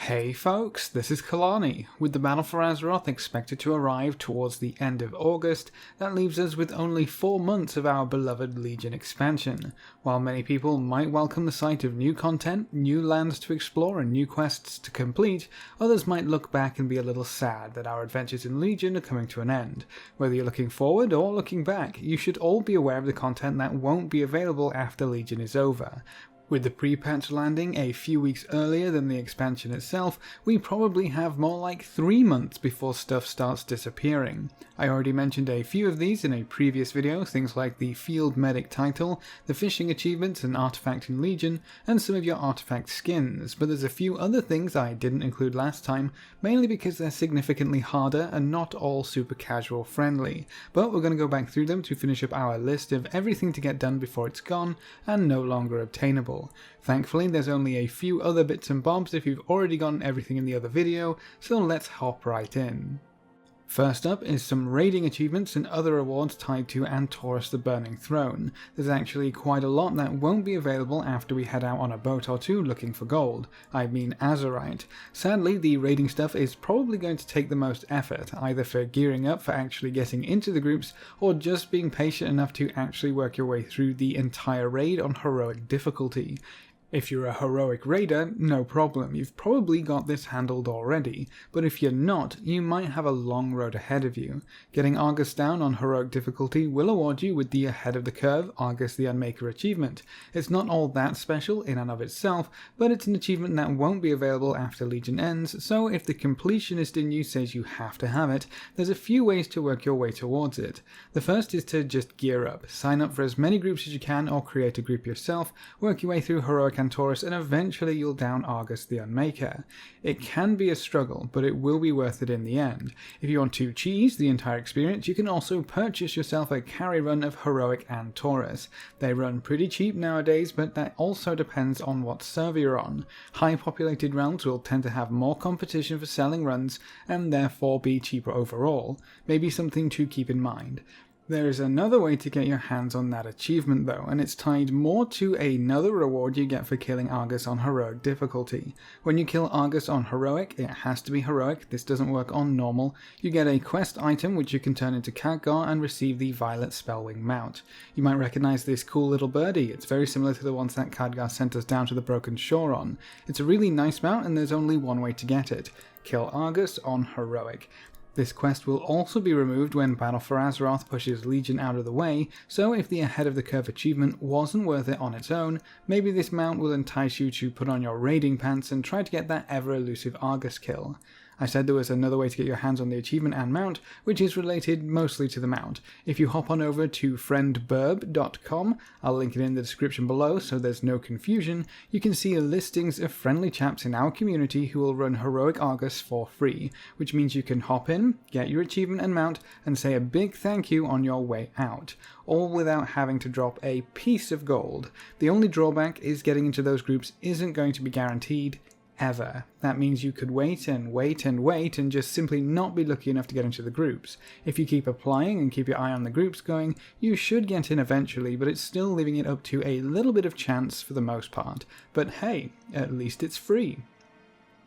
Hey folks, this is Kelani. With the Battle for Azeroth expected to arrive towards the end of August, that leaves us with only 4 months of our beloved Legion expansion. While many people might welcome the sight of new content, new lands to explore and new quests to complete, others might look back and be a little sad that our adventures in Legion are coming to an end. Whether you're looking forward or looking back, you should all be aware of the content that won't be available after Legion is over. With the pre-patch landing a few weeks earlier than the expansion itself, we probably have more like 3 months before stuff starts disappearing. I already mentioned a few of these in a previous video, things like the Field Medic title, the Fishing Achievements and Artifact in Legion, and some of your artifact skins, but there's a few other things I didn't include last time, mainly because they're significantly harder and not all super casual friendly, but we're going to go back through them to finish up our list of everything to get done before it's gone and no longer obtainable. Thankfully, there's only a few other bits and bobs if you've already gotten everything in the other video, so let's hop right in. First up is some raiding achievements and other rewards tied to Antorus the Burning Throne. There's actually quite a lot that won't be available after we head out on a boat or two looking for gold. I mean Azerite. Sadly, the raiding stuff is probably going to take the most effort, either for gearing up for actually getting into the groups, or just being patient enough to actually work your way through the entire raid on heroic difficulty. If you're a heroic raider, no problem, you've probably got this handled already, but if you're not, you might have a long road ahead of you. Getting Argus down on heroic difficulty will award you with the Ahead of the Curve Argus the Unmaker achievement. It's not all that special in and of itself, but it's an achievement that won't be available after Legion ends, so if the completionist in you says you have to have it, there's a few ways to work your way towards it. The first is to just gear up, sign up for as many groups as you can or create a group yourself, work your way through heroic Antorus, and eventually you'll down Argus the Unmaker. It can be a struggle, but it will be worth it in the end. If you want to cheese the entire experience, you can also purchase yourself a carry run of heroic Antorus. They run pretty cheap nowadays, but that also depends on what server you're on. High populated realms will tend to have more competition for selling runs, and therefore be cheaper overall. Maybe something to keep in mind. There is another way to get your hands on that achievement though, and it's tied more to another reward you get for killing Argus on heroic difficulty. When you kill Argus on heroic, it has to be heroic, this doesn't work on normal, you get a quest item which you can turn into Khadgar and receive the Violet Spellwing mount. You might recognize this cool little birdie, it's very similar to the ones that Khadgar sent us down to the Broken Shore on. It's a really nice mount and there's only one way to get it. Kill Argus on heroic. This quest will also be removed when Battle for Azeroth pushes Legion out of the way, so if the Ahead of the Curve achievement wasn't worth it on its own, maybe this mount will entice you to put on your raiding pants and try to get that ever-elusive Argus kill. I said there was another way to get your hands on the achievement and mount, which is related mostly to the mount. If you hop on over to friendburb.com, I'll link it in the description below so there's no confusion, you can see listings of friendly chaps in our community who will run Heroic Argus for free, which means you can hop in, get your achievement and mount, and say a big thank you on your way out, all without having to drop a piece of gold. The only drawback is getting into those groups isn't going to be guaranteed, ever. That means you could wait and wait and wait and just simply not be lucky enough to get into the groups. If you keep applying and keep your eye on the groups going, you should get in eventually, but it's still leaving it up to a little bit of chance for the most part. But hey, at least it's free.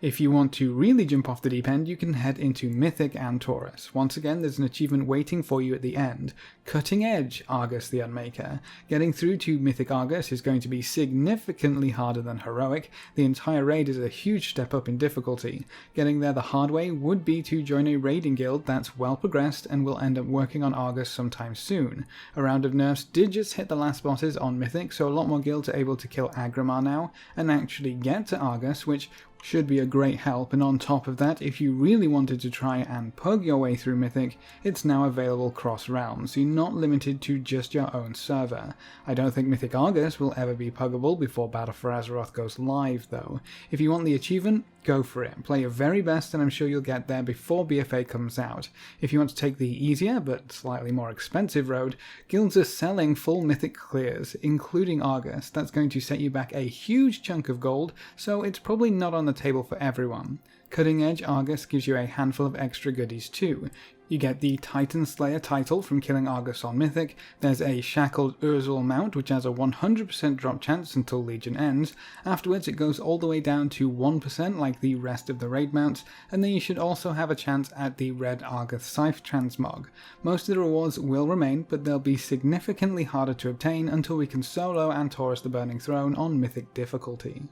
If you want to really jump off the deep end, you can head into Mythic Antorus. Once again, there's an achievement waiting for you at the end. Cutting Edge Argus the Unmaker. Getting through to Mythic Argus is going to be significantly harder than Heroic. The entire raid is a huge step up in difficulty. Getting there the hard way would be to join a raiding guild that's well progressed and will end up working on Argus sometime soon. A round of nerfs did just hit the last bosses on Mythic, so a lot more guilds are able to kill Agramar now and actually get to Argus, which should be a great help, and on top of that, if you really wanted to try and pug your way through Mythic, it's now available cross-realms, so you're not limited to just your own server. I don't think Mythic Argus will ever be puggable before Battle for Azeroth goes live though. If you want the achievement, go for it. Play your very best and I'm sure you'll get there before BFA comes out. If you want to take the easier but slightly more expensive road, guilds are selling full Mythic clears, including Argus. That's going to set you back a huge chunk of gold, so it's probably not on the table for everyone. Cutting Edge Argus gives you a handful of extra goodies too. You get the Titan Slayer title from killing Argus on Mythic, there's a Shackled Urzul mount which has a 100% drop chance until Legion ends, afterwards it goes all the way down to 1% like the rest of the raid mounts, and then you should also have a chance at the Red Argus Scythe transmog. Most of the rewards will remain, but they'll be significantly harder to obtain until we can solo Antorus the Burning Throne on Mythic difficulty.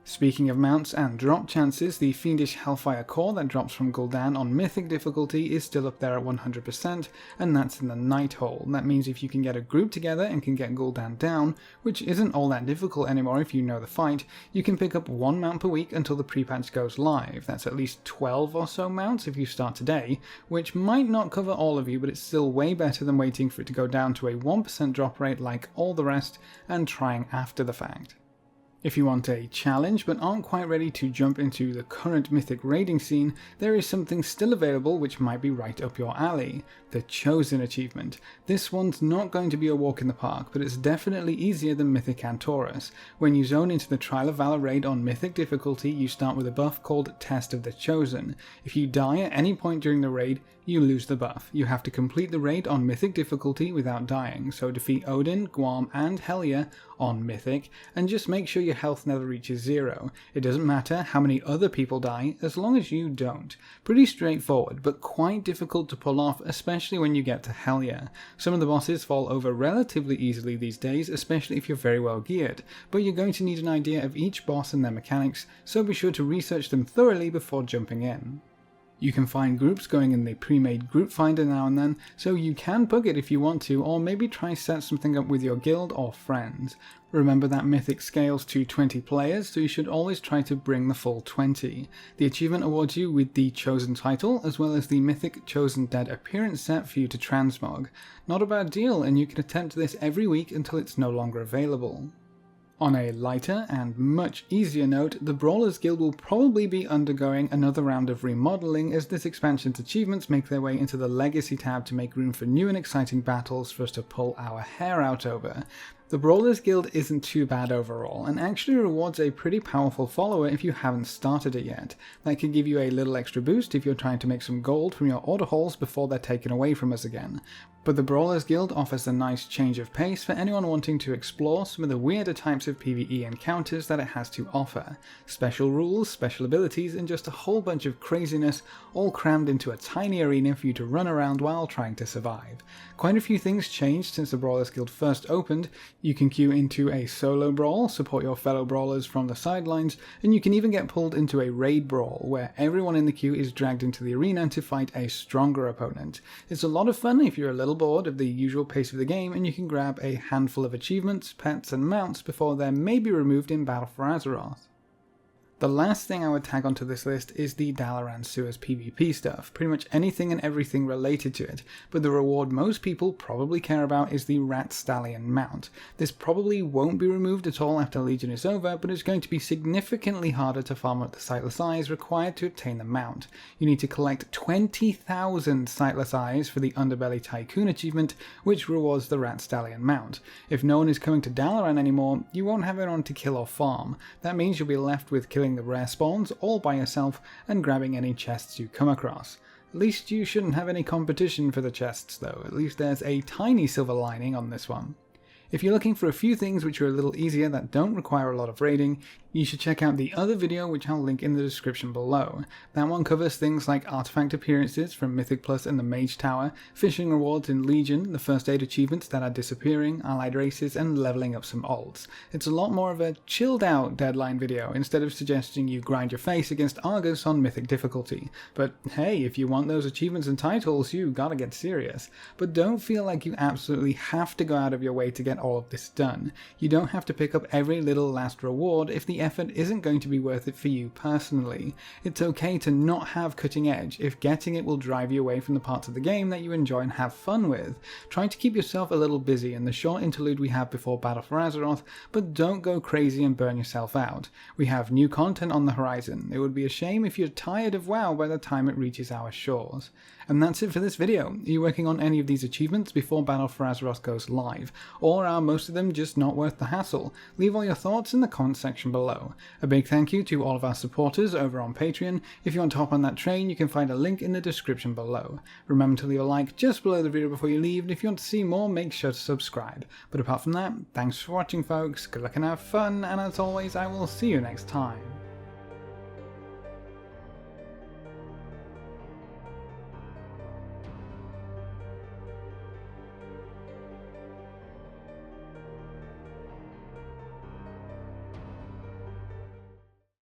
Speaking of mounts and drop chances, the Fiendish Hellfire Core that drops from Gul'dan on Mythic difficulty is still up there at 100%, and that's in the Night Hole. That means if you can get a group together and can get Gul'dan down, which isn't all that difficult anymore if you know the fight, you can pick up one mount per week until the pre-patch goes live. That's at least 12 or so mounts if you start today, which might not cover all of you, but it's still way better than waiting for it to go down to a 1% drop rate like all the rest and trying after the fact. If you want a challenge but aren't quite ready to jump into the current Mythic raiding scene, there is something still available which might be right up your alley. The Chosen achievement. This one's not going to be a walk in the park, but it's definitely easier than Mythic Antorus. When you zone into the Trial of Valor raid on Mythic difficulty, you start with a buff called Test of the Chosen. If you die at any point during the raid, you lose the buff. You have to complete the raid on Mythic difficulty without dying, so defeat Odin, Guam and Helya on Mythic, and just make sure your health never reaches 0. It doesn't matter how many other people die, as long as you don't. Pretty straightforward, but quite difficult to pull off, especially when you get to Helya. Some of the bosses fall over relatively easily these days, especially if you're very well geared, but you're going to need an idea of each boss and their mechanics, so be sure to research them thoroughly before jumping in. You can find groups going in the pre-made group finder now and then, so you can bug it if you want to, or maybe try set something up with your guild or friends. Remember that Mythic scales to 20 players, so you should always try to bring the full 20. The achievement awards you with the Chosen title, as well as the Mythic Chosen Dead appearance set for you to transmog. Not a bad deal, and you can attempt this every week until it's no longer available. On a lighter and much easier note, the Brawlers Guild will probably be undergoing another round of remodeling as this expansion's achievements make their way into the Legacy tab to make room for new and exciting battles for us to pull our hair out over. The Brawlers Guild isn't too bad overall, and actually rewards a pretty powerful follower if you haven't started it yet. That can give you a little extra boost if you're trying to make some gold from your order hauls before they're taken away from us again. But the Brawlers Guild offers a nice change of pace for anyone wanting to explore some of the weirder types of PvE encounters that it has to offer. Special rules, special abilities, and just a whole bunch of craziness all crammed into a tiny arena for you to run around while trying to survive. Quite a few things changed since the Brawlers Guild first opened. You can queue into a solo brawl, support your fellow brawlers from the sidelines, and you can even get pulled into a raid brawl, where everyone in the queue is dragged into the arena to fight a stronger opponent. It's a lot of fun if you're a little bored of the usual pace of the game, and you can grab a handful of achievements, pets and mounts before they're maybe removed in Battle for Azeroth. The last thing I would tag onto this list is the Dalaran Sewers PvP stuff, pretty much anything and everything related to it, but the reward most people probably care about is the Rat Stallion mount. This probably won't be removed at all after Legion is over, but it's going to be significantly harder to farm up the Sightless Eyes required to obtain the mount. You need to collect 20,000 Sightless Eyes for the Underbelly Tycoon achievement, which rewards the Rat Stallion mount. If no one is coming to Dalaran anymore, you won't have anyone to kill or farm. That means you'll be left with killing the rare spawns all by yourself and grabbing any chests you come across. At least you shouldn't have any competition for the chests though, at least there's a tiny silver lining on this one. If you're looking for a few things which are a little easier that don't require a lot of raiding, you should check out the other video which I'll link in the description below. That one covers things like artifact appearances from Mythic Plus and the Mage Tower, fishing rewards in Legion, the first aid achievements that are disappearing, allied races, and leveling up some alts. It's a lot more of a chilled out deadline video instead of suggesting you grind your face against Argus on Mythic difficulty. But hey, if you want those achievements and titles, you gotta get serious. But don't feel like you absolutely have to go out of your way to get all of this done. You don't have to pick up every little last reward if the effort isn't going to be worth it for you personally. It's okay to not have cutting edge if getting it will drive you away from the parts of the game that you enjoy and have fun with. Try to keep yourself a little busy in the short interlude we have before Battle for Azeroth, but don't go crazy and burn yourself out. We have new content on the horizon. It would be a shame if you're tired of WoW by the time it reaches our shores. And that's it for this video. Are you working on any of these achievements before Battle for Azeroth goes live? Or are most of them just not worth the hassle? Leave all your thoughts in the comment section below. below. A big thank you to all of our supporters over on Patreon. If you want to hop on that train, you can find a link in the description below. Remember to leave a like just below the video before you leave, and if you want to see more, make sure to subscribe. But apart from that, thanks for watching folks, good luck and have fun, and as always I will see you next time.